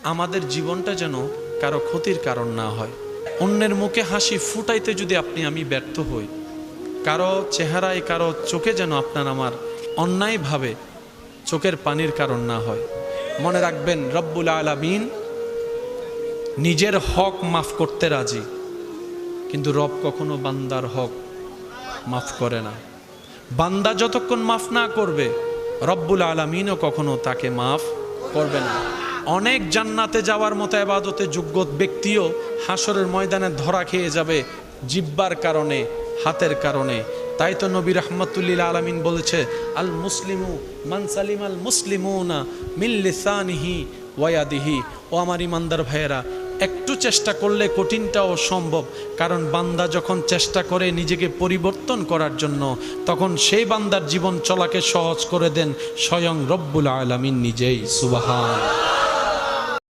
আমাদের জীবনটা যেন কারো ক্ষতির কারণ না হয়। অন্যের মুখে হাসি ফুটাইতে যদি আপনি আমি ব্যর্থ হই, কারো চেহারায় কারো চোখে যেন আপনার আমার অন্যায়ভাবে চোখের পানির কারণ না হয়। মনে রাখবেন, রব্বুল আলামিন নিজের হক মাফ করতে রাজি, কিন্তু রব কখনো বান্দার হক মাফ করে না। বান্দা যতক্ষণ মাফ না করবে, রব্বুল আলামিনও কখনো তাকে মাফ করবে না। অনেক জান্নাতে যাওয়ার মতো ইবাদতে যোগ্য ব্যক্তিও হাসরের ময়দানে ধরা খেয়ে যাবে জিব্বার কারণে, হাতের কারণে। তাই তো নবী রাহমাতুল্লিল আলামিন বলেছে, আল মুসলিমু মান সালিম আল মুসলিমুনা মিন লিসানিহি ওয়া ইয়াদিহি। ও আমার ইমানদার ভাইয়েরা, একটু চেষ্টা করলে কঠিনটাও সম্ভব। কারণ বান্দা যখন চেষ্টা করে নিজেকে পরিবর্তন করার জন্য, তখন সেই বান্দার জীবন চলাকে সহজ করে দেন স্বয়ং রব্বুল আলামিন নিজেই। সুবহান।